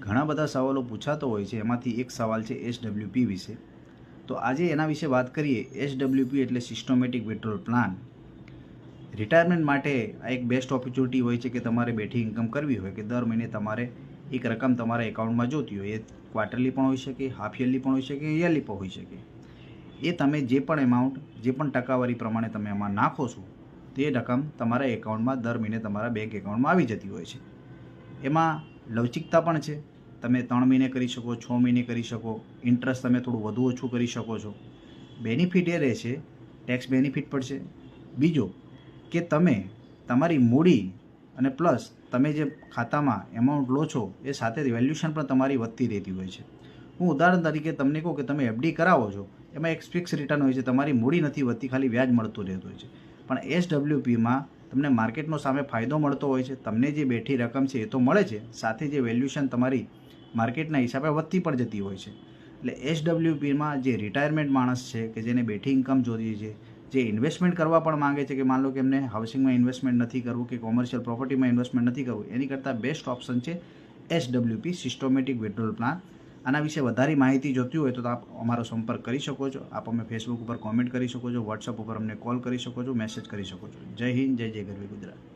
ઘણા બધા સવાલો પૂછાતો હોય છે, એમાંથી એક સવાલ છે એસડબ્લ્યુપી વિશે. તો આજે એના વિશે વાત કરીએ. એસડબ્લ્યુપી એટલે સિસ્ટમેટિક વિથડ્રોલ પ્લાન. રિટાયરમેન્ટ માટે આ એક બેસ્ટ ઓપોર્ચ્યુનિટી હોય છે કે તમારે બેઠી ઇન્કમ કરવી હોય કે દર મહિને તમારે એક રકમ તમારા એકાઉન્ટમાં જોતી હોય. એ ક્વાર્ટરલી પણ હોઈ શકે, હાફ યરલી પણ હોઈ શકે, યરલી પણ હોઈ શકે. એ તમે જે પણ એમાઉન્ટ, જે પણ ટકાવારી પ્રમાણે તમે એમાં નાખો છો તે રકમ તમારા એકાઉન્ટમાં દર મહિને તમારા બેંક એકાઉન્ટમાં આવી જતી હોય છે. એમાં લવચિકતા પણ છે. તમે 3 મહિને કરી શકો, 6 મહિને કરી શકો, ઇન્ટરેસ્ટ તમે થોડું વધુ ઓછું કરી શકો છો. બેનિફિટ એ રહે છે, ટેક્સ બેનિફિટ પડશે. બીજો કે તમે તમારી મૂડી અને પ્લસ તમે જે ખાતામાં એમાઉન્ટ લો છો એ સાથે વેલ્યુશન પણ તમારી વધતી રહેતી હોય છે. હું ઉદાહરણ તરીકે તમને કહું કે તમે એફડી કરાવો છો, એમાં એક ફિક્સ રિટર્ન હોય છે, તમારી મૂડી નથી વધતી, ખાલી વ્યાજ મળતું રહેતું હોય છે. પણ એસડબ્લ્યુપીમાં તમને માર્કેટનો સામે ફાયદો મળતો હોય છે. તમને જે બેઠી રકમ છે એ તો મળે છે, સાથે જે વેલ્યુશન તમારી માર્કેટના હિસાબે વધતી પણ જતી હોય છે. એટલે એસડબ્લ્યુપીમાં જે રિટાયરમેન્ટ માણસ છે કે જેને બેઠી ઇન્કમ જોઈએ છે, જે ઇન્વેસ્ટમેન્ટ કરવા પણ માંગે છે કે માન લો કે એમને હાઉસિંગમાં ઇન્વેસ્ટમેન્ટ નથી કરવું કે કોમર્શિયલ પ્રોપર્ટીમાં ઇન્વેસ્ટમેન્ટ નથી કરવું, એની કરતાં બેસ્ટ ઓપ્શન છે એસડબ્લ્યુપી સિસ્ટમેટિક વિથડ્રોલ પ્લાન. આના વિશે વધારે માહિતી જોતી હોય તો આપ અમારો સંપર્ક કરી શકો છો. આપ અમે ફેસબુક ઉપર કોમેન્ટ કરી શકો છો, વોટ્સઅપ ઉપર અમને કોલ કરી શકો છો, મેસેજ કરી શકો છો. જય હિન્દ, જય જય ગરવી ગુજરાત.